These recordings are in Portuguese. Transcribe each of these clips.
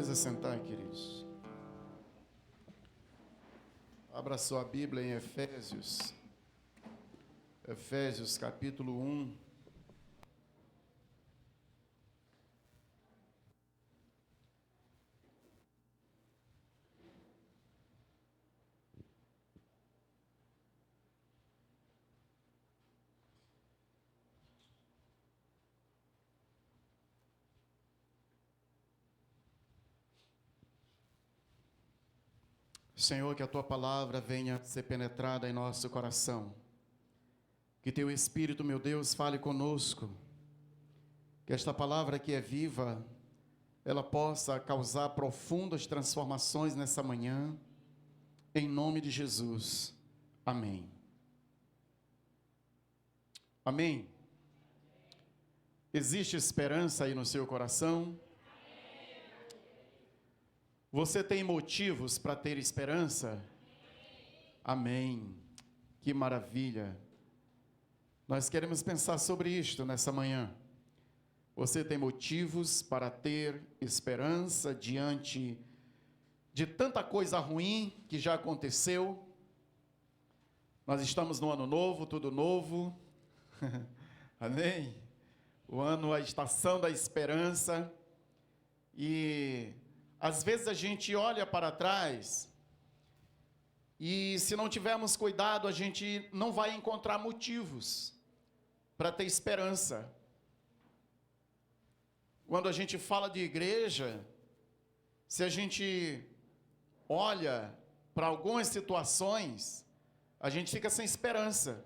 nos assentar, queridos. Abra sua Bíblia em Efésios. Efésios capítulo 1. Senhor, que a Tua palavra venha ser penetrada em nosso coração. Que Teu Espírito, meu Deus, fale conosco. Que esta palavra que é viva, ela possa causar profundas transformações nessa manhã. Em nome de Jesus. Amém. Amém. Existe esperança aí no seu coração? Você tem motivos para ter esperança? Amém. Que maravilha. Nós queremos pensar sobre isto nessa manhã. Você tem motivos para ter esperança diante de tanta coisa ruim que já aconteceu? Nós estamos no ano novo, tudo novo. Amém? O ano, a estação da esperança. E às vezes a gente olha para trás e, se não tivermos cuidado, a gente não vai encontrar motivos para ter esperança. Quando a gente fala de igreja, se a gente olha para algumas situações, a gente fica sem esperança.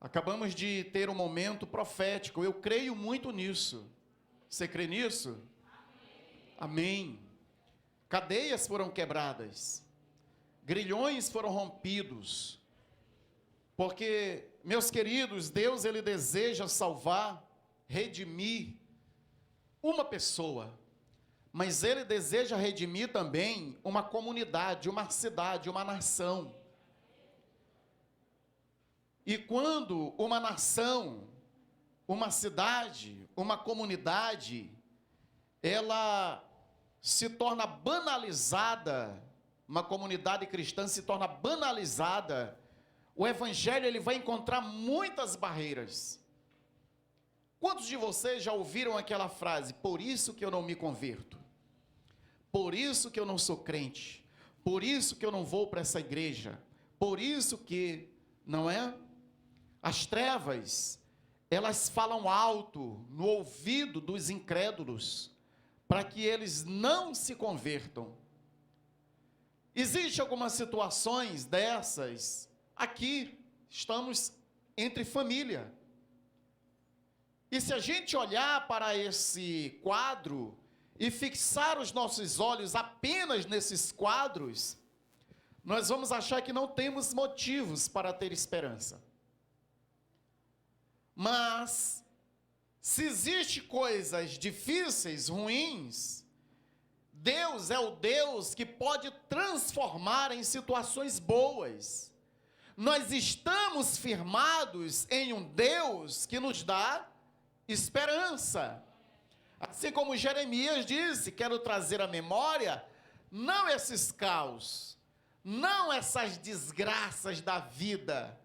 Acabamos de ter um momento profético, eu creio muito nisso. Você crê nisso? Amém. Cadeias foram quebradas, grilhões foram rompidos, porque, meus queridos, Deus, Ele deseja salvar, redimir uma pessoa, mas Ele deseja redimir também uma comunidade, uma cidade, uma nação. E quando uma nação, uma cidade, uma comunidade, ela se torna banalizada, uma comunidade cristã se torna banalizada, o evangelho ele vai encontrar muitas barreiras. Quantos de vocês já ouviram aquela frase, por isso que eu não me converto, por isso que eu não sou crente, por isso que eu não vou para essa igreja, por isso que, não é? As trevas, elas falam alto no ouvido dos incrédulos, para que eles não se convertam. Existem algumas situações dessas, aqui, estamos entre família. E se a gente olhar para esse quadro, e fixar os nossos olhos apenas nesses quadros, nós vamos achar que não temos motivos para ter esperança. Mas, se existem coisas difíceis, ruins, Deus é o Deus que pode transformar em situações boas. Nós estamos firmados em um Deus que nos dá esperança. Assim como Jeremias disse, quero trazer à memória, não esses caos, não essas desgraças da vida.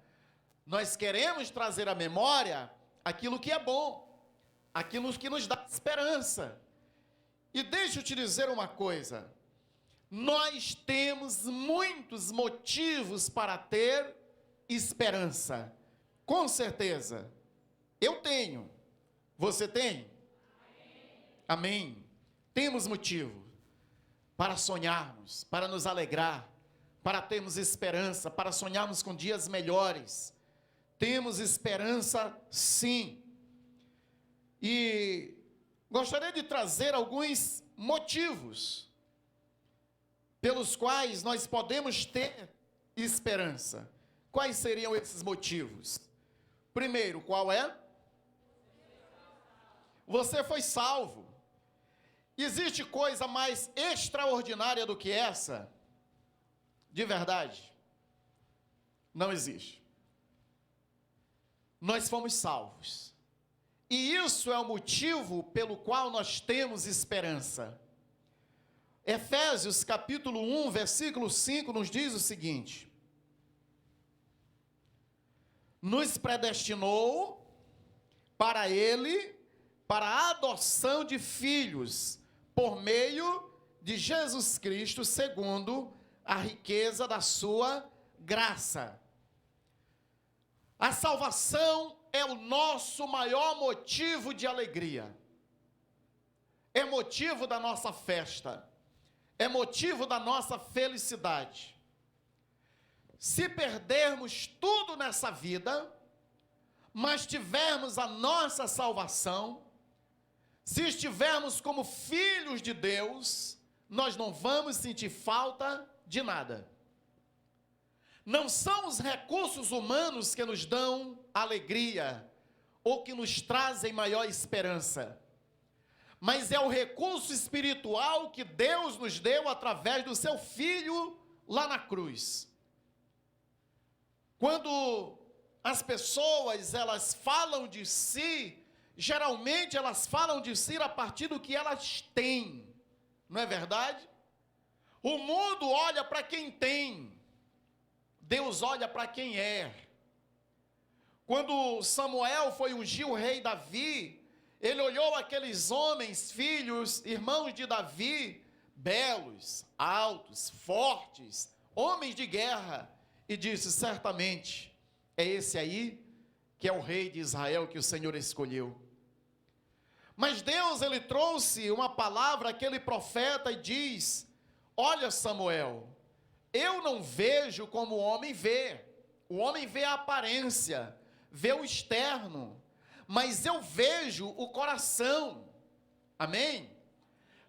Nós queremos trazer à memória aquilo que é bom, aquilo que nos dá esperança. E deixa eu te dizer uma coisa, nós temos muitos motivos para ter esperança, com certeza. Eu tenho, você tem? Amém. Temos motivo para sonharmos, para nos alegrar, para termos esperança, para sonharmos com dias melhores. Temos esperança, sim. E gostaria de trazer alguns motivos pelos quais nós podemos ter esperança. Quais seriam esses motivos? Primeiro, qual é? Você foi salvo. Existe coisa mais extraordinária do que essa? De verdade? Não existe. Nós fomos salvos. E isso é o motivo pelo qual nós temos esperança. Efésios capítulo 1, versículo 5 nos diz o seguinte: nos predestinou para Ele, para a adoção de filhos, por meio de Jesus Cristo, segundo a riqueza da sua graça. A salvação é o nosso maior motivo de alegria. É motivo da nossa festa. É motivo da nossa felicidade. Se perdermos tudo nessa vida, mas tivermos a nossa salvação, se estivermos como filhos de Deus, nós não vamos sentir falta de nada. Não são os recursos humanos que nos dão alegria ou que nos trazem maior esperança, mas é o recurso espiritual que Deus nos deu através do seu Filho lá na cruz. Quando as pessoas, elas falam de si, geralmente elas falam de si a partir do que elas têm, não é verdade? O mundo olha para quem tem, Deus olha para quem é. Quando Samuel foi ungir o rei Davi, ele olhou aqueles homens, filhos, irmãos de Davi, belos, altos, fortes, homens de guerra, e disse: certamente é esse aí que é o rei de Israel que o Senhor escolheu. Mas Deus, ele trouxe uma palavra àquele profeta e diz: olha, Samuel, eu não vejo como o homem vê. O homem vê a aparência, vê o externo, mas eu vejo o coração. Amém?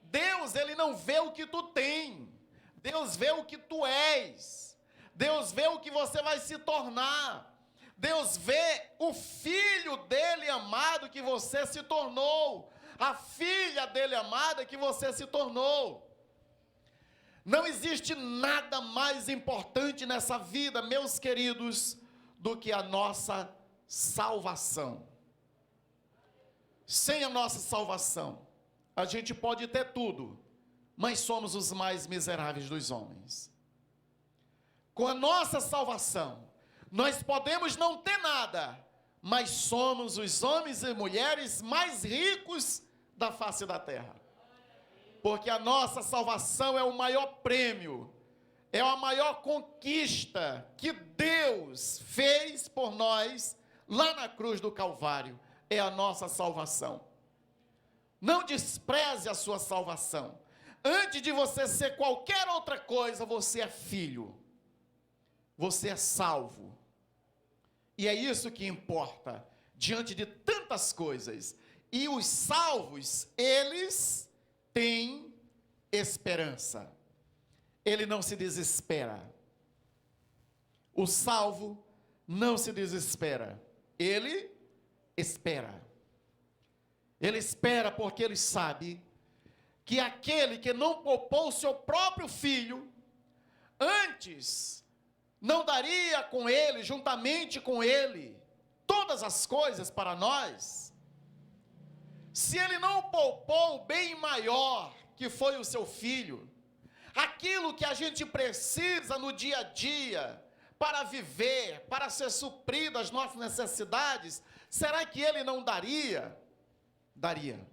Deus, ele não vê o que tu tem. Deus vê o que tu és. Deus vê o que você vai se tornar. Deus vê o filho dele amado que você se tornou, a filha dele amada que você se tornou. Não existe nada mais importante nessa vida, meus queridos, do que a nossa salvação. Sem a nossa salvação, a gente pode ter tudo, mas somos os mais miseráveis dos homens. Com a nossa salvação, nós podemos não ter nada, mas somos os homens e mulheres mais ricos da face da terra. Porque a nossa salvação é o maior prêmio, é a maior conquista que Deus fez por nós lá na cruz do Calvário. É a nossa salvação. Não despreze a sua salvação. Antes de você ser qualquer outra coisa, você é filho. Você é salvo. E é isso que importa diante de tantas coisas. E os salvos, eles têm esperança. Ele não se desespera. O salvo não se desespera. Ele espera. Ele espera porque ele sabe que aquele que não poupou o seu próprio filho, antes não daria com ele, juntamente com ele, todas as coisas para nós. Se ele não poupou o bem maior, que foi o seu filho, aquilo que a gente precisa no dia a dia, para viver, para ser suprido as nossas necessidades, será que ele não daria? Daria.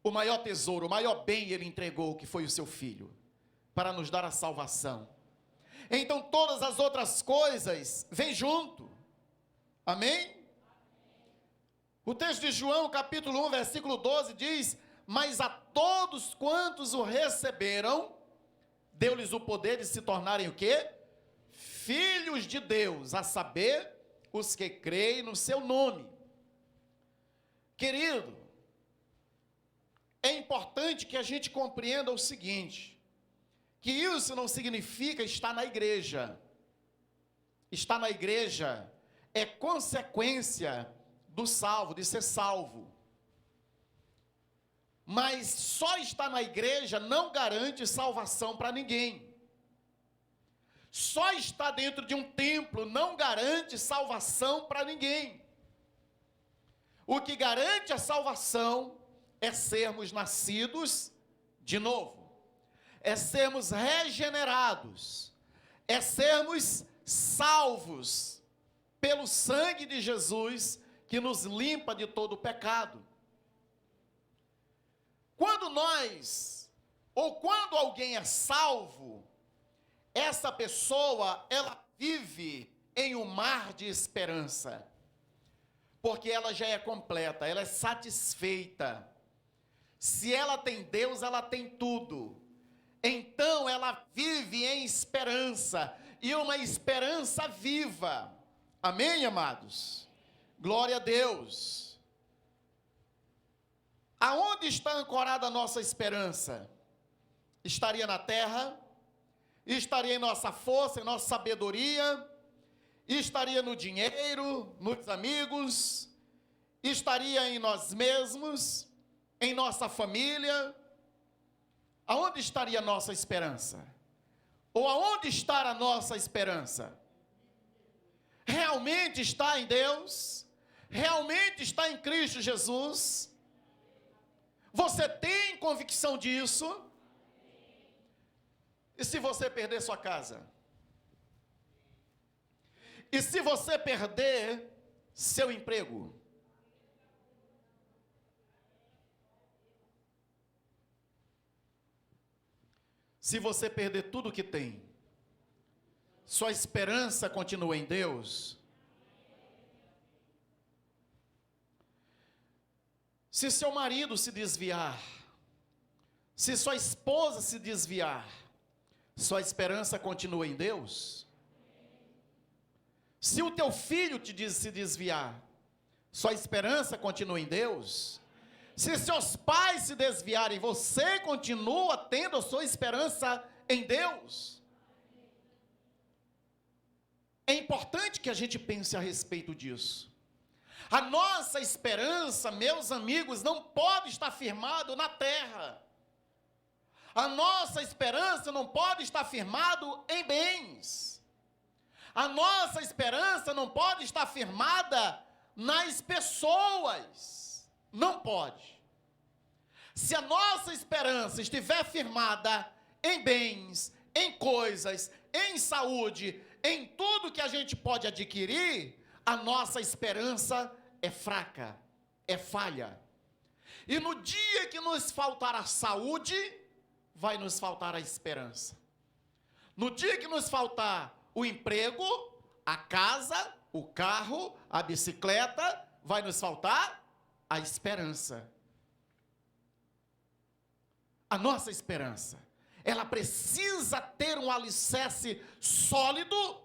O maior tesouro, o maior bem ele entregou, que foi o seu filho, para nos dar a salvação. Então todas as outras coisas vêm junto. Amém? O texto de João, capítulo 1, versículo 12, diz: mas a todos quantos o receberam, deu-lhes o poder de se tornarem o quê? Filhos de Deus, a saber, os que creem no seu nome. Querido, é importante que a gente compreenda o seguinte, que isso não significa estar na igreja. Estar na igreja é consequência do salvo, de ser salvo. Mas só estar na igreja não garante salvação para ninguém. Só estar dentro de um templo não garante salvação para ninguém. O que garante a salvação é sermos nascidos de novo, é sermos regenerados, é sermos salvos pelo sangue de Jesus que nos limpa de todo o pecado. Quando quando alguém é salvo, essa pessoa, ela vive em um mar de esperança, porque ela já é completa, ela é satisfeita. Se ela tem Deus, ela tem tudo. Então ela vive em esperança, e uma esperança viva. Amém, amados? Glória a Deus. Aonde está ancorada a nossa esperança? Estaria na terra? Estaria em nossa força, em nossa sabedoria? Estaria no dinheiro, nos amigos? Estaria em nós mesmos? Em nossa família? Aonde estaria a nossa esperança? Ou aonde está a nossa esperança? Realmente está em Deus? Realmente está em Cristo Jesus? Você tem convicção disso? E se você perder sua casa? E se você perder seu emprego? Se você perder tudo que tem, sua esperança continua em Deus? Se seu marido se desviar, se sua esposa se desviar, sua esperança continua em Deus? Se o teu filho se desviar, sua esperança continua em Deus? Se seus pais se desviarem, você continua tendo a sua esperança em Deus? É importante que a gente pense a respeito disso. A nossa esperança, meus amigos, não pode estar firmado na terra. A nossa esperança não pode estar firmado em bens. A nossa esperança não pode estar firmada nas pessoas. Não pode. Se a nossa esperança estiver firmada em bens, em coisas, em saúde, em tudo que a gente pode adquirir, a nossa esperança é fraca, é falha. E no dia que nos faltar a saúde, vai nos faltar a esperança. No dia que nos faltar o emprego, a casa, o carro, a bicicleta, vai nos faltar a esperança. A nossa esperança, ela precisa ter um alicerce sólido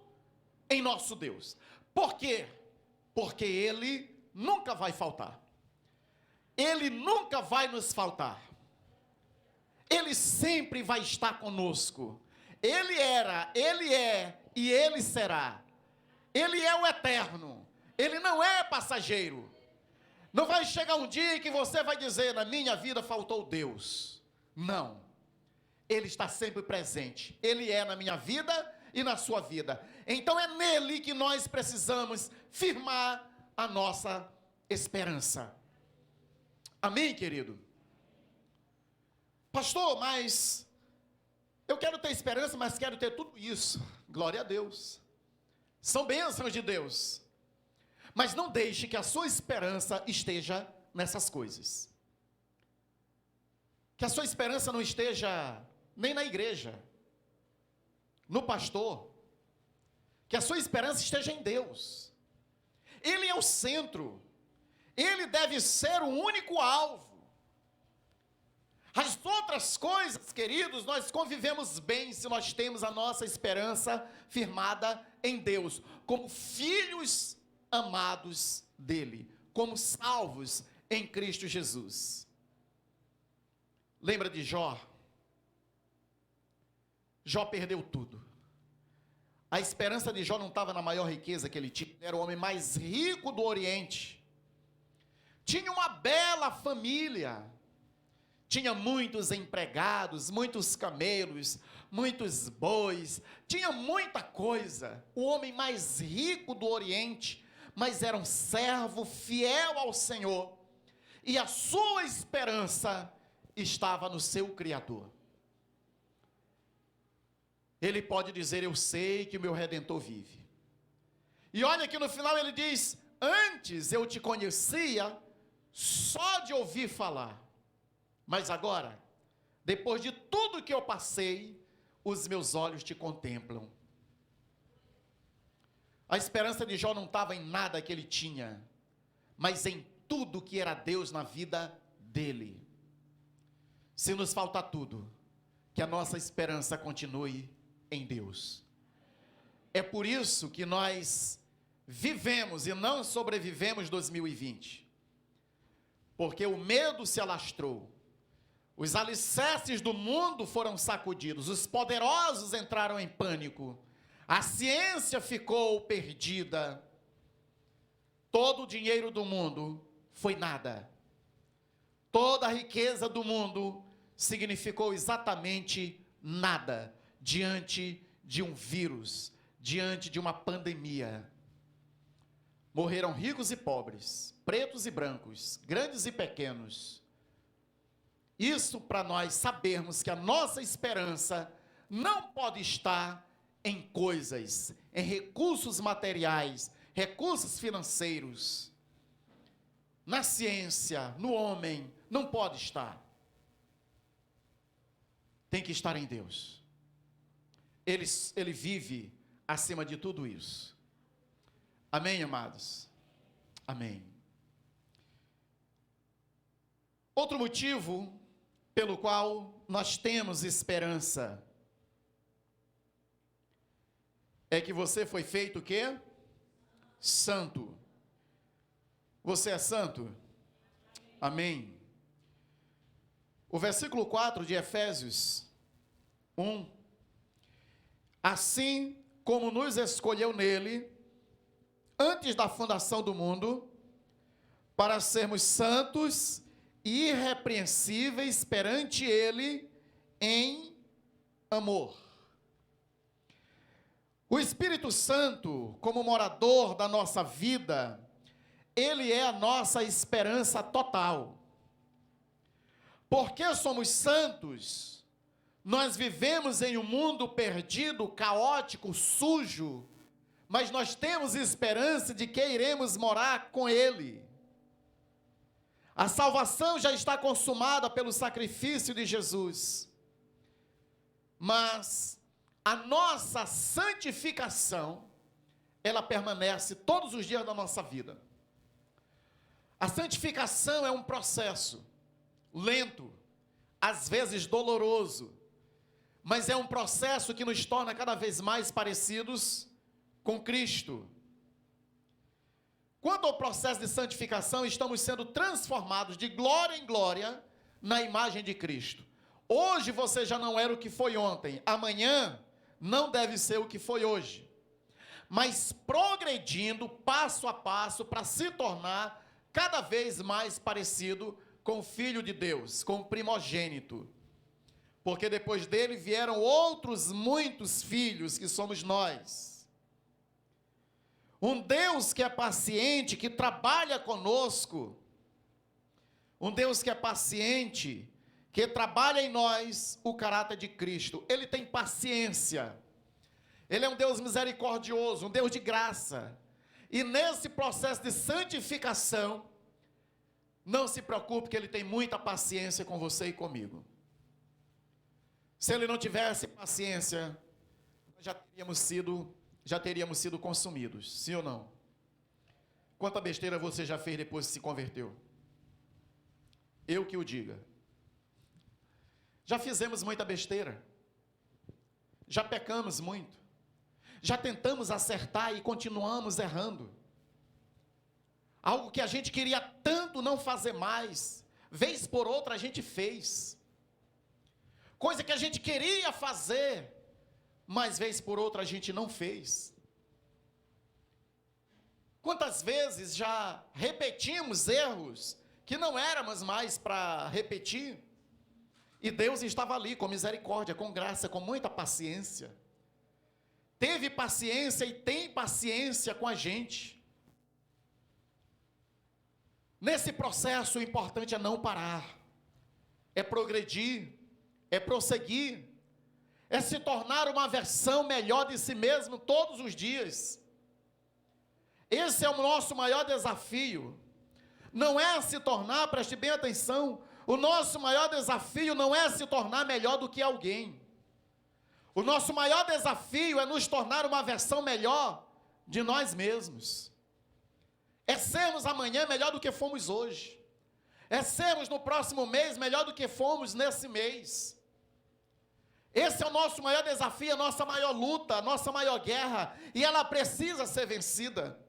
em nosso Deus. Por quê? Porque Ele nunca vai faltar. Ele nunca vai nos faltar. Ele sempre vai estar conosco. Ele era, Ele é e Ele será. Ele é o eterno. Ele não é passageiro. Não vai chegar um dia que você vai dizer, na minha vida faltou Deus. Não. Ele está sempre presente. Ele é na minha vida e na sua vida. Então é nele que nós precisamos firmar a nossa esperança. Amém, querido? Pastor, mas eu quero ter esperança, mas quero ter tudo isso. Glória a Deus. São bênçãos de Deus. Mas não deixe que a sua esperança esteja nessas coisas. Que a sua esperança não esteja nem na igreja, no pastor. Que a sua esperança esteja em Deus. Ele é o centro. Ele deve ser o único alvo. As outras coisas, queridos, nós convivemos bem se nós temos a nossa esperança firmada em Deus, como filhos amados dele, como salvos em Cristo Jesus. Lembra de Jó? Jó perdeu tudo. A esperança de Jó não estava na maior riqueza que ele tinha. Ele era o homem mais rico do Oriente. Tinha uma bela família. Tinha muitos empregados, muitos camelos, muitos bois. Tinha muita coisa. O homem mais rico do Oriente. mas era um servo fiel ao Senhor, e a sua esperança estava no seu Criador. Ele pode dizer: eu sei que o meu Redentor vive. E olha que no final ele diz: antes eu te conhecia só de ouvir falar, mas agora, depois de tudo que eu passei, os meus olhos te contemplam. A esperança de Jó não estava em nada que ele tinha, mas em tudo que era Deus na vida dele. Se nos falta tudo, que a nossa esperança continue em Deus. É por isso que nós vivemos e não sobrevivemos 2020. Porque o medo se alastrou. Os alicerces do mundo foram sacudidos. Os poderosos entraram em pânico. A ciência ficou perdida. Todo o dinheiro do mundo foi nada. Toda a riqueza do mundo significou exatamente nada diante de um vírus, diante de uma pandemia. Morreram ricos e pobres, pretos e brancos, grandes e pequenos. Isso para nós sabermos que a nossa esperança não pode estar em coisas, em recursos materiais, recursos financeiros, na ciência, no homem, não pode estar. Tem que estar em Deus. Ele vive acima de tudo isso. Amém, amados? Amém. Outro motivo pelo qual nós temos esperança é que você foi feito o quê? Santo. Você é santo? Amém. O versículo 4 de Efésios 1. Assim como nos escolheu nele, antes da fundação do mundo, para sermos santos e irrepreensíveis perante ele em amor. O Espírito Santo, como morador da nossa vida, ele é a nossa esperança total. Porque somos santos, nós vivemos em um mundo perdido, caótico, sujo, mas nós temos esperança de que iremos morar com ele. A salvação já está consumada pelo sacrifício de Jesus. Mas a nossa santificação, ela permanece todos os dias da nossa vida. A santificação é um processo lento, às vezes doloroso, mas é um processo que nos torna cada vez mais parecidos com Cristo. Quanto ao processo de santificação, estamos sendo transformados de glória em glória na imagem de Cristo. Hoje você já não era o que foi ontem, amanhã não deve ser o que foi hoje, mas progredindo passo a passo para se tornar cada vez mais parecido com o Filho de Deus, com o primogênito, porque depois dele vieram outros muitos filhos, que somos nós. Um Deus que é paciente, que trabalha conosco, um Deus que é paciente, que trabalha em nós o caráter de Cristo. Ele tem paciência, ele é um Deus misericordioso, um Deus de graça, e nesse processo de santificação, não se preocupe que ele tem muita paciência com você e comigo. Se ele não tivesse paciência, já teríamos sido consumidos, sim ou não? Quanta besteira você já fez depois que se converteu? Eu que o diga. Já fizemos muita besteira, já pecamos muito, já tentamos acertar e continuamos errando. Algo que a gente queria tanto não fazer mais, vez por outra a gente fez. Coisa que a gente queria fazer, mas vez por outra a gente não fez. Quantas vezes já repetimos erros que não éramos mais para repetir? E Deus estava ali com misericórdia, com graça, com muita paciência. Teve paciência e tem paciência com a gente. Nesse processo, o importante é não parar, é progredir, é prosseguir, é se tornar uma versão melhor de si mesmo todos os dias. Esse é o nosso maior desafio. Não é se tornar, preste bem atenção, o nosso maior desafio não é se tornar melhor do que alguém. O nosso maior desafio é nos tornar uma versão melhor de nós mesmos. É sermos amanhã melhor do que fomos hoje. É sermos no próximo mês melhor do que fomos nesse mês. Esse é o nosso maior desafio, a nossa maior luta, a nossa maior guerra, e ela precisa ser vencida.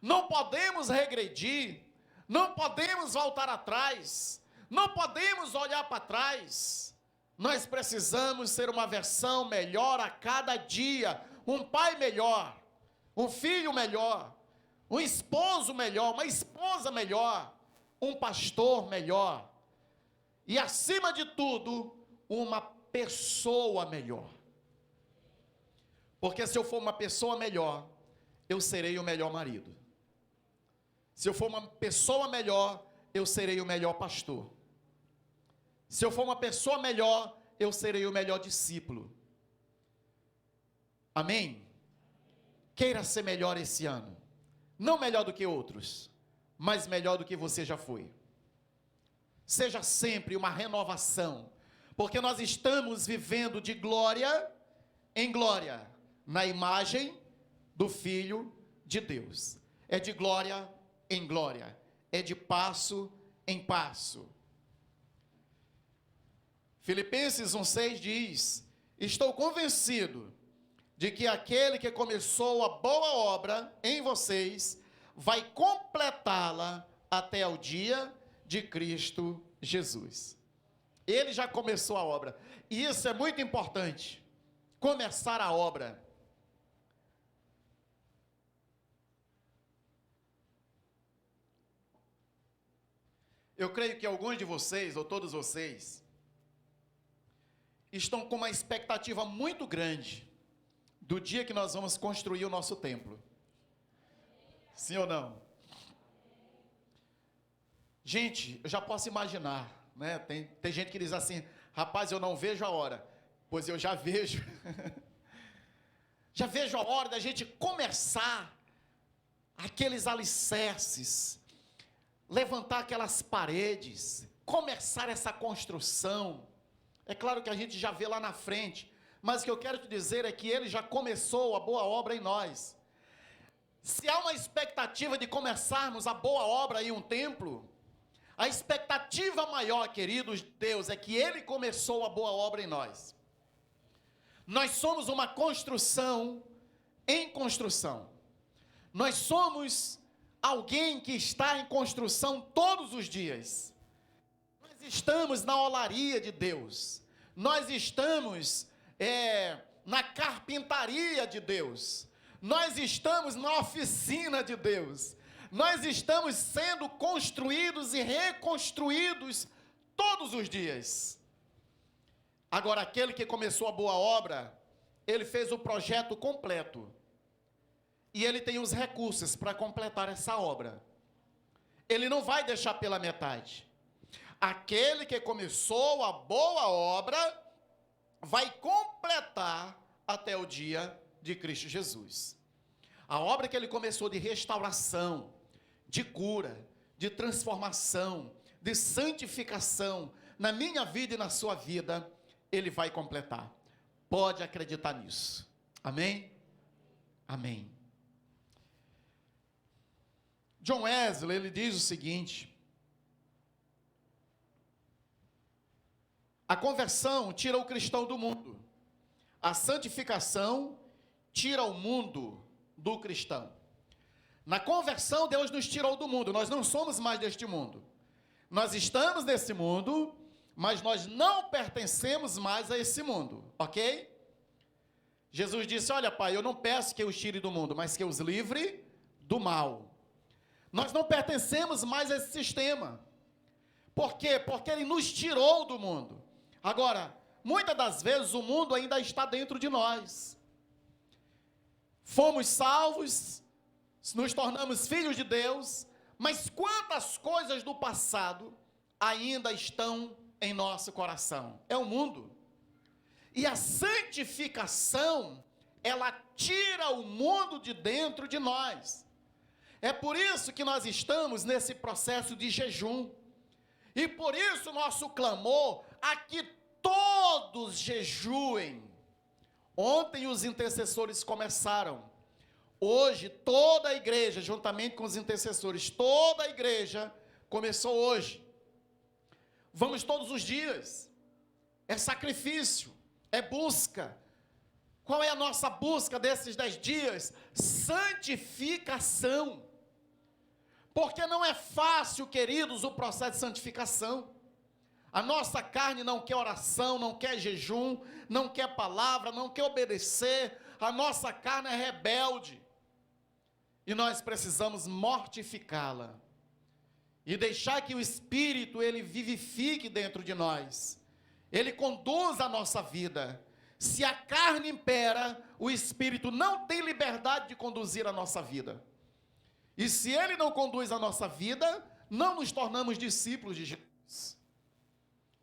Não podemos regredir, não podemos voltar atrás, não podemos olhar para trás. Nós precisamos ser uma versão melhor a cada dia, um pai melhor, um filho melhor, um esposo melhor, uma esposa melhor, um pastor melhor, e acima de tudo, uma pessoa melhor. Porque se eu for uma pessoa melhor, eu serei o melhor marido. Se eu for uma pessoa melhor, eu serei o melhor pastor. Se eu for uma pessoa melhor, eu serei o melhor discípulo. Amém? Queira ser melhor esse ano. Não melhor do que outros, mas melhor do que você já foi. Seja sempre uma renovação, porque nós estamos vivendo de glória em glória, na imagem do Filho de Deus. É de glória em glória, é de passo em passo. Filipenses 1,6 diz: estou convencido de que aquele que começou a boa obra em vocês vai completá-la até o dia de Cristo Jesus. Ele já começou a obra, e isso é muito importante, começar a obra. Eu creio que alguns de vocês, ou todos vocês, estão com uma expectativa muito grande do dia que nós vamos construir o nosso templo. Sim ou não? Gente, eu já posso imaginar, né? Tem gente que diz assim: rapaz, eu não vejo a hora. Pois eu já vejo. Já vejo a hora da gente começar aqueles alicerces, levantar aquelas paredes, começar essa construção. É claro que a gente já vê lá na frente, mas o que eu quero te dizer é que ele já começou a boa obra em nós. Se há uma expectativa de começarmos a boa obra em um templo, a expectativa maior, queridos Deus, é que ele começou a boa obra em nós. Nós somos uma construção em construção. Nós somos alguém que está em construção todos os dias. Nós estamos na olaria de Deus. Nós estamos na carpintaria de Deus. Nós estamos na oficina de Deus. Nós estamos sendo construídos e reconstruídos todos os dias. Agora, aquele que começou a boa obra, ele fez o projeto completo. E ele tem os recursos para completar essa obra. Ele não vai deixar pela metade. Aquele que começou a boa obra vai completar até o dia de Cristo Jesus. A obra que ele começou de restauração, de cura, de transformação, de santificação, na minha vida e na sua vida, ele vai completar. Pode acreditar nisso. Amém? Amém. John Wesley, ele diz o seguinte: a conversão tira o cristão do mundo. A santificação tira o mundo do cristão. Na conversão, Deus nos tirou do mundo. Nós não somos mais deste mundo. Nós estamos nesse mundo, mas nós não pertencemos mais a esse mundo, ok? Jesus disse: olha, Pai, eu não peço que eu os tire do mundo, mas que eu os livre do mal. Nós não pertencemos mais a esse sistema. Por quê? Porque ele nos tirou do mundo. Agora, muitas das vezes o mundo ainda está dentro de nós. Fomos salvos, nos tornamos filhos de Deus, Mas quantas coisas do passado ainda estão em nosso coração? É o mundo. E a santificação, ela tira o mundo de dentro de nós. É por isso que nós estamos nesse processo de jejum. E por isso nosso clamor a que todos jejuem. Ontem os intercessores começaram. Hoje toda a igreja, juntamente com os intercessores, toda a igreja começou hoje. Vamos todos os dias. É sacrifício, é busca. Qual é a nossa busca desses 10 dias? Santificação. Porque não é fácil, queridos, o processo de santificação. A nossa carne não quer oração, não quer jejum, não quer palavra, não quer obedecer. A nossa carne é rebelde. E nós precisamos mortificá-la. E deixar que o Espírito, ele vivifique dentro de nós. Ele conduz a nossa vida. Se a carne impera, o Espírito não tem liberdade de conduzir a nossa vida. E se ele não conduz a nossa vida, não nos tornamos discípulos de Jesus.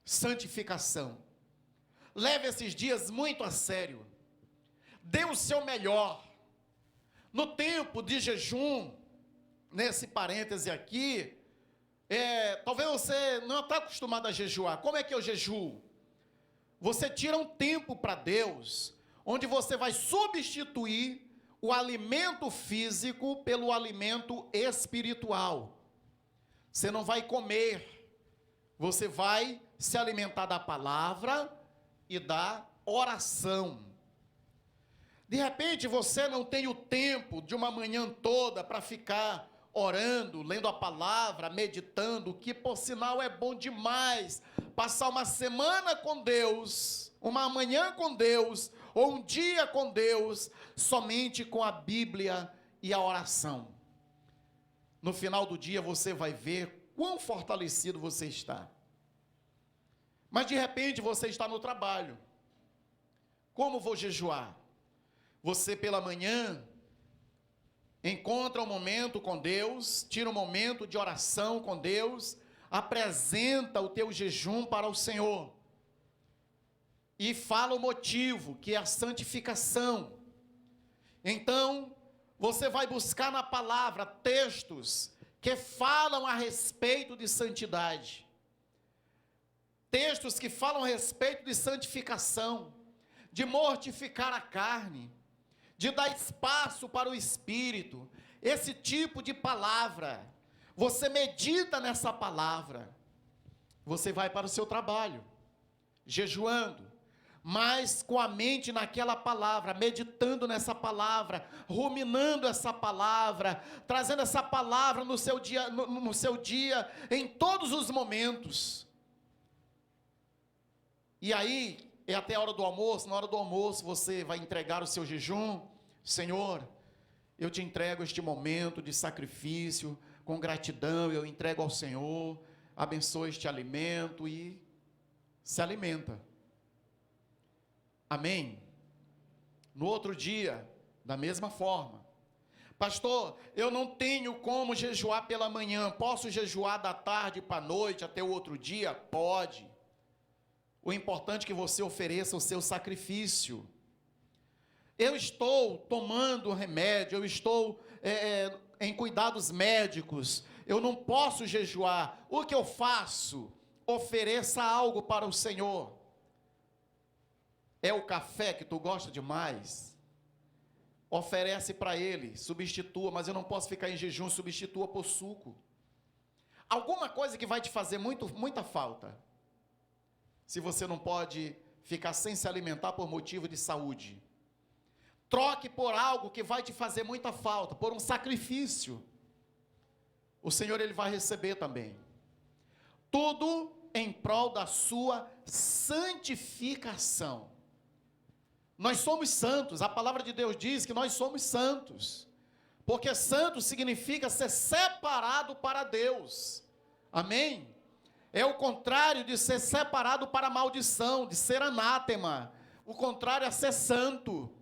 Santificação. Leve esses dias muito a sério. Dê o seu melhor. No tempo de jejum, nesse parêntese aqui, talvez você não está acostumado a jejuar. Como é que eu jejuo? Você tira um tempo para Deus, onde você vai substituir o alimento físico pelo alimento espiritual. Você não vai comer, você vai se alimentar da palavra e da oração. De repente você não tem o tempo de uma manhã toda para ficar orando, lendo a palavra, meditando, que por sinal é bom demais. Passar uma semana com Deus, uma manhã com Deus, ou um dia com Deus, somente com a Bíblia e a oração. No final do dia você vai ver quão fortalecido você está. Mas de repente você está no trabalho. Como vou jejuar? Você pela manhã encontra um momento com Deus, tira um momento de oração com Deus, apresenta o teu jejum para o Senhor. E fala o motivo, que é a santificação. Então, você vai buscar na palavra textos que falam a respeito de santidade. Textos que falam a respeito de santificação, de mortificar a carne, de dar espaço para o Espírito. Esse tipo de palavra, você medita nessa palavra, você vai para o seu trabalho, jejuando, mas com a mente naquela palavra, meditando nessa palavra, ruminando essa palavra, trazendo essa palavra no seu dia, em todos os momentos. E aí, é até a hora do almoço, na hora do almoço você vai entregar o seu jejum. Senhor, eu te entrego este momento de sacrifício, com gratidão, eu entrego ao Senhor, abençoa este alimento e se alimenta. Amém? No outro dia, da mesma forma. Pastor, eu não tenho como jejuar pela manhã, posso jejuar da tarde para a noite, até o outro dia? Pode. O importante é que você ofereça o seu sacrifício. Eu estou tomando remédio, eu estou em cuidados médicos, eu não posso jejuar. O que eu faço? Ofereça algo para o Senhor. É o café que tu gosta demais? Oferece para Ele, substitua, mas eu não posso ficar em jejum, substitua por suco. Alguma coisa que vai te fazer muita falta. Se você não pode ficar sem se alimentar por motivo de saúde. Troque por algo que vai te fazer muita falta, por um sacrifício. O Senhor, Ele vai receber também. Tudo em prol da sua santificação. Nós somos santos, a palavra de Deus diz que nós somos santos. Porque santo significa ser separado para Deus. Amém? É o contrário de ser separado para a maldição, de ser anátema. O contrário é ser santo.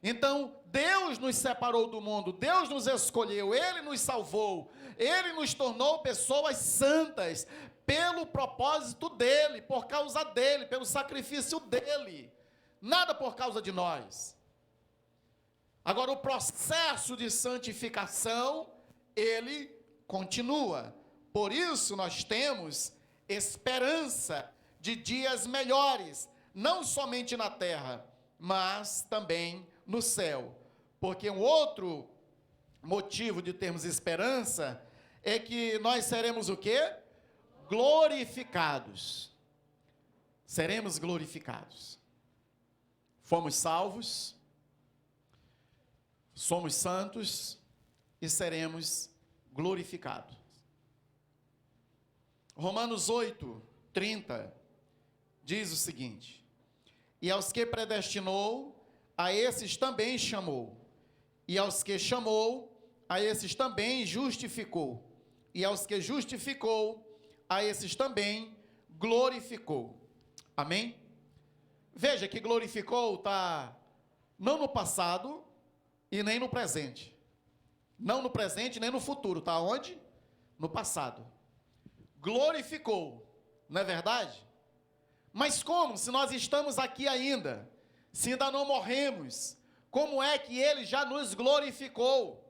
Então, Deus nos separou do mundo, Deus nos escolheu, Ele nos salvou, Ele nos tornou pessoas santas, pelo propósito dEle, por causa dEle, pelo sacrifício dEle, nada por causa de nós. Agora, o processo de santificação, ele continua. Por isso, nós temos esperança de dias melhores, não somente na terra, mas também no céu. Porque um outro motivo de termos esperança é que nós seremos o quê? Glorificados. Seremos glorificados. Fomos salvos, somos santos e seremos glorificados. Romanos 8:30 diz o seguinte: e aos que predestinou, a esses também chamou, e aos que chamou, a esses também justificou, e aos que justificou, a esses também glorificou. Amém? Veja que glorificou está não no passado e nem no presente. Não no presente nem no futuro. Está onde? No passado. Glorificou. Não é verdade? Mas como? Se nós estamos aqui ainda, se ainda não morremos, como é que Ele já nos glorificou?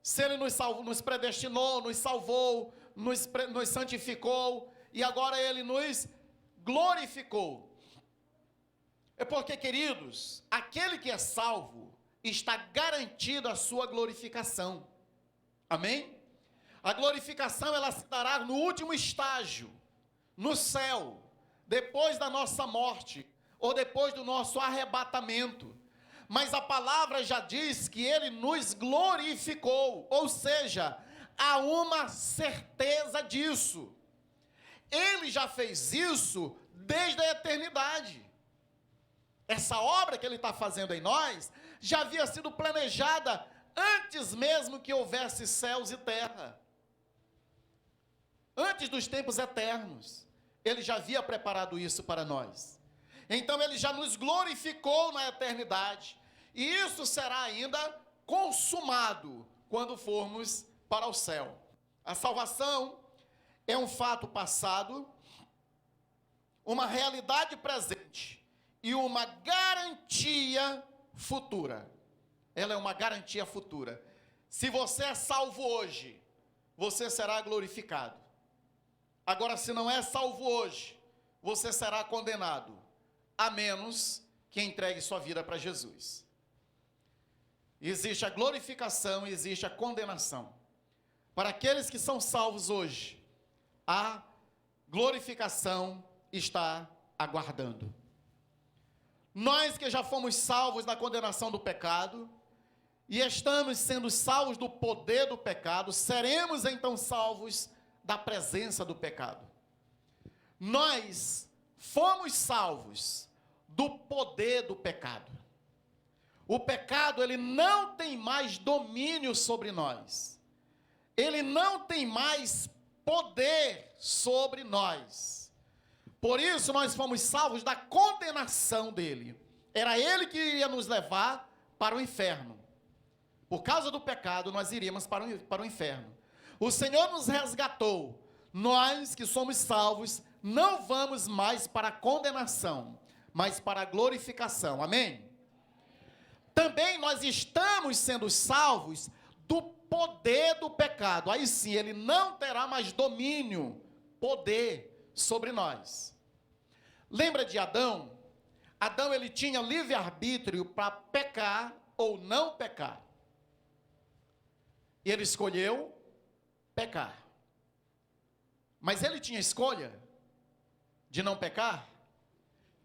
Se Ele nos salvou, nos predestinou, nos salvou, nos santificou, e agora Ele nos glorificou. É porque, queridos, aquele que é salvo está garantido a sua glorificação. Amém? A glorificação, ela se dará no último estágio, no céu, depois da nossa morte, ou depois do nosso arrebatamento. Mas a palavra já diz que Ele nos glorificou, ou seja, há uma certeza disso. Ele já fez isso desde a eternidade. Essa obra que Ele está fazendo em nós, já havia sido planejada antes mesmo que houvesse céus e terra. Antes dos tempos eternos, Ele já havia preparado isso para nós. Então, Ele já nos glorificou na eternidade. E isso será ainda consumado quando formos para o céu. A salvação é um fato passado, uma realidade presente e uma garantia futura. Ela é uma garantia futura. Se você é salvo hoje, você será glorificado. Agora, se não é salvo hoje, você será condenado, a menos que entregue sua vida para Jesus. Existe a glorificação e existe a condenação. Para aqueles que são salvos hoje, a glorificação está aguardando. Nós que já fomos salvos da condenação do pecado, e estamos sendo salvos do poder do pecado, seremos então salvos da presença do pecado. Nós fomos salvos do poder do pecado. O pecado, ele não tem mais domínio sobre nós. Ele não tem mais poder sobre nós. Por isso, nós fomos salvos da condenação dele. Era ele que iria nos levar para o inferno. Por causa do pecado, nós iríamos para o inferno. O Senhor nos resgatou. Nós que somos salvos, não vamos mais para a condenação, mas para a glorificação. Amém? Também nós estamos sendo salvos do poder do pecado. Aí sim, ele não terá mais domínio, poder sobre nós. Lembra de Adão? Adão, ele tinha livre-arbítrio para pecar ou não pecar. E ele escolheu pecar. Mas ele tinha escolha de não pecar?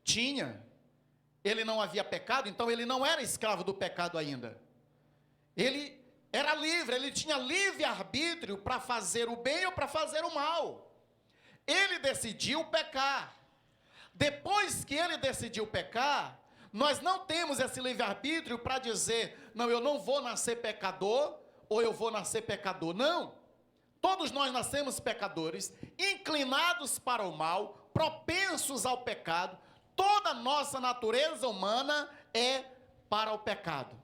Tinha. Ele não havia pecado, então ele não era escravo do pecado ainda. Ele era livre, ele tinha livre-arbítrio para fazer o bem ou para fazer o mal. Ele decidiu pecar. Depois que ele decidiu pecar, nós não temos esse livre-arbítrio para dizer, não, eu não vou nascer pecador, ou eu vou nascer pecador. Não. Todos nós nascemos pecadores, inclinados para o mal, propensos ao pecado. Toda a nossa natureza humana é para o pecado,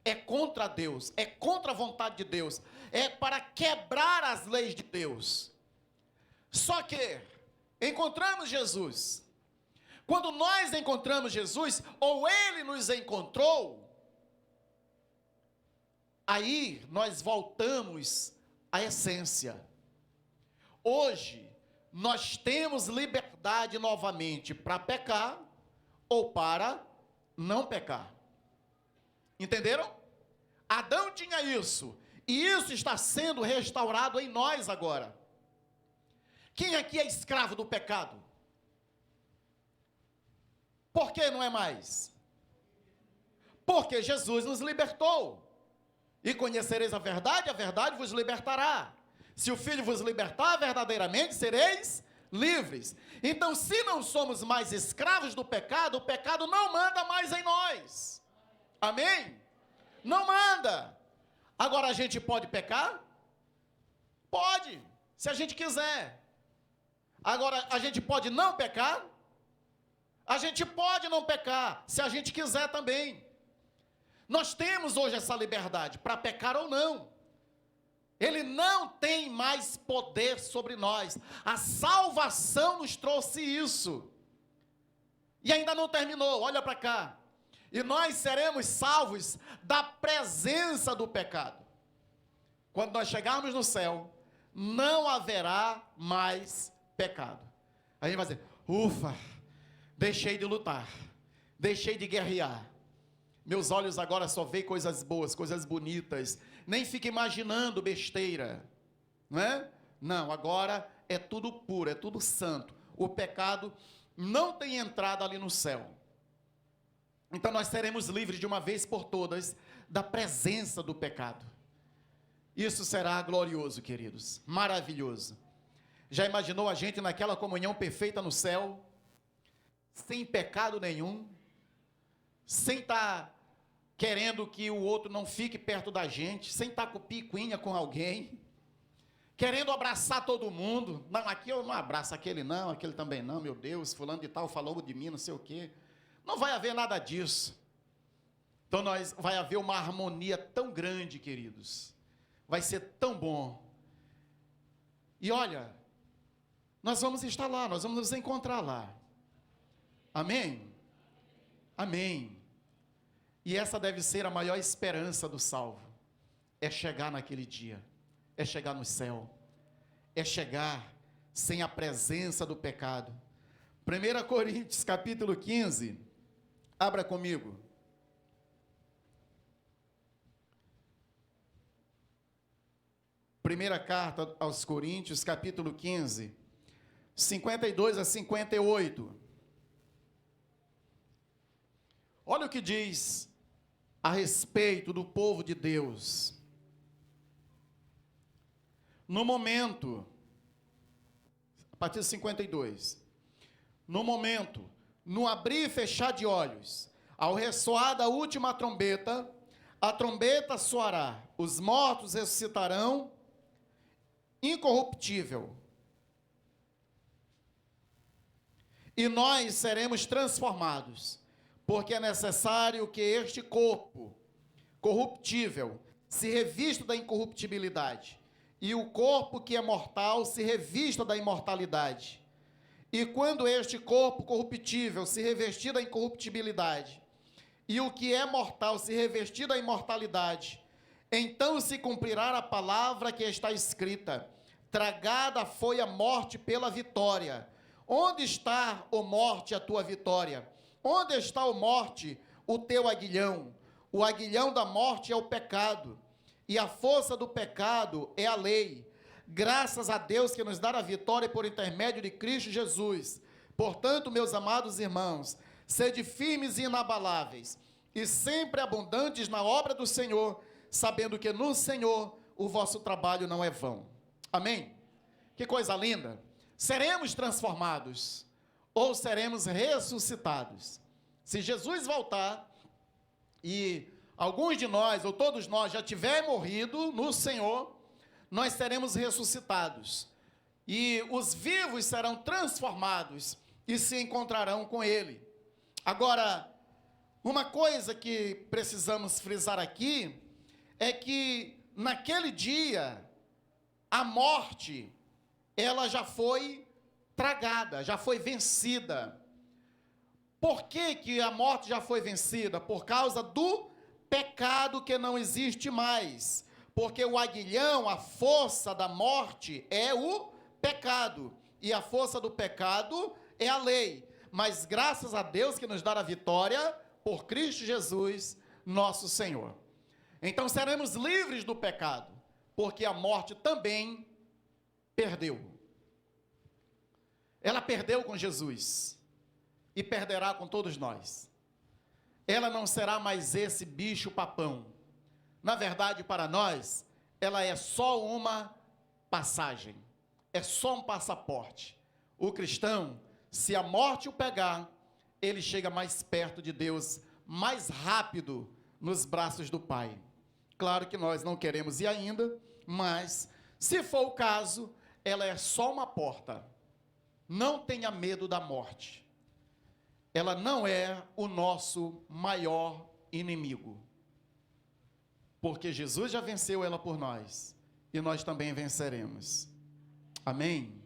é contra Deus, é contra a vontade de Deus, é para quebrar as leis de Deus. Só que encontramos Jesus. Quando nós encontramos Jesus, ou Ele nos encontrou, aí nós voltamos à essência. Hoje, nós temos liberdade novamente para pecar ou para não pecar. Entenderam? Adão tinha isso, e isso está sendo restaurado em nós agora. Quem aqui é escravo do pecado? Por que não é mais? Porque Jesus nos libertou. E conhecereis a verdade vos libertará. Se o Filho vos libertar, verdadeiramente sereis livres. Então, se não somos mais escravos do pecado, o pecado não manda mais em nós. Amém? Não manda. Agora, a gente pode pecar? Pode, se a gente quiser. Agora, a gente pode não pecar? A gente pode não pecar, se a gente quiser também. Nós temos hoje essa liberdade, para pecar ou não. Ele não tem mais poder sobre nós. A salvação nos trouxe isso. E ainda não terminou, olha para cá. E nós seremos salvos da presença do pecado. Quando nós chegarmos no céu, não haverá mais pecado. A gente vai dizer, ufa, deixei de lutar, deixei de guerrear. Meus olhos agora só veem coisas boas, coisas bonitas. Nem fica imaginando besteira, não é? Não, agora é tudo puro, é tudo santo. O pecado não tem entrada ali no céu. Então nós seremos livres de uma vez por todas da presença do pecado. Isso será glorioso, queridos, maravilhoso. Já imaginou a gente naquela comunhão perfeita no céu, sem pecado nenhum, sem estar querendo que o outro não fique perto da gente, sem estar com picuinha com alguém, querendo abraçar todo mundo. Não, aqui eu não abraço aquele não, aquele também não, meu Deus, fulano de tal falou de mim, não sei o quê. Não vai haver nada disso. Então vai haver uma harmonia tão grande, queridos. Vai ser tão bom. E olha, nós vamos estar lá, nós vamos nos encontrar lá. Amém? Amém. E essa deve ser a maior esperança do salvo. É chegar naquele dia. É chegar no céu. É chegar sem a presença do pecado. 1 Coríntios capítulo 15. Abra comigo. Primeira carta aos Coríntios, capítulo 15, 52 a 58. Olha o que diz a respeito do povo de Deus. No momento, a partir de 52, no momento, no abrir e fechar de olhos, ao ressoar da última trombeta, a trombeta soará, os mortos ressuscitarão, incorruptível, e nós seremos transformados, porque é necessário que este corpo corruptível se revista da incorruptibilidade, e o corpo que é mortal se revista da imortalidade. E quando este corpo corruptível se revestir da incorruptibilidade, e o que é mortal se revestir da imortalidade, então se cumprirá a palavra que está escrita: tragada foi a morte pela vitória. Onde está, ó morte, a tua vitória? Onde está, ó morte, o teu aguilhão? O aguilhão da morte é o pecado, e a força do pecado é a lei. Graças a Deus que nos dá a vitória por intermédio de Cristo Jesus. Portanto, meus amados irmãos, sede firmes e inabaláveis, e sempre abundantes na obra do Senhor, sabendo que no Senhor o vosso trabalho não é vão. Amém? Que coisa linda! Seremos transformados, ou seremos ressuscitados. Se Jesus voltar, e alguns de nós, ou todos nós, já tiver morrido no Senhor, nós seremos ressuscitados. E os vivos serão transformados, e se encontrarão com Ele. Agora, Uma coisa que precisamos frisar aqui é que naquele dia a morte ela já foi tragada, já foi vencida. Por que que a morte já foi vencida? Por causa do pecado que não existe mais. Porque o aguilhão, a força da morte é o pecado. E a força do pecado é a lei. Mas graças a Deus que nos dá a vitória por Cristo Jesus, nosso Senhor. Então seremos livres do pecado, porque a morte também perdeu. Ela perdeu com Jesus e perderá com todos nós. Ela não será mais esse bicho papão. Na verdade, para nós, ela é só uma passagem, é só um passaporte. O cristão, se a morte o pegar, ele chega mais perto de Deus, mais rápido nos braços do Pai. Claro que nós não queremos ir ainda, mas, se for o caso, ela é só uma porta. Não tenha medo da morte. Ela não é o nosso maior inimigo. Porque Jesus já venceu ela por nós, e nós também venceremos. Amém?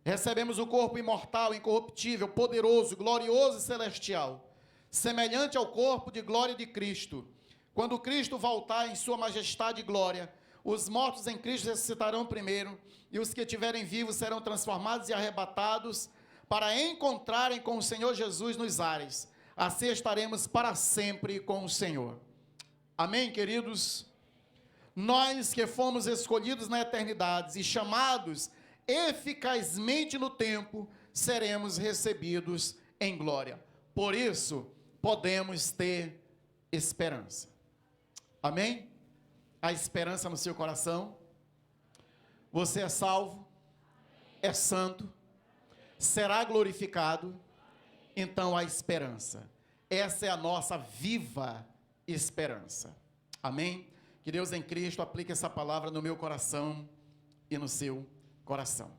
Recebemos o corpo imortal, incorruptível, poderoso, glorioso e celestial, semelhante ao corpo de glória de Cristo. Quando Cristo voltar em sua majestade e glória, os mortos em Cristo ressuscitarão primeiro, e os que estiverem vivos serão transformados e arrebatados para encontrarem com o Senhor Jesus nos ares. Assim estaremos para sempre com o Senhor. Amém, queridos? Nós que fomos escolhidos na eternidade e chamados eficazmente no tempo, seremos recebidos em glória. Por isso, podemos ter esperança. Amém? A esperança no seu coração. Você é salvo, é santo, será glorificado. Então, a esperança. Essa é a nossa viva esperança. Amém? Que Deus em Cristo aplique essa palavra no meu coração e no seu coração.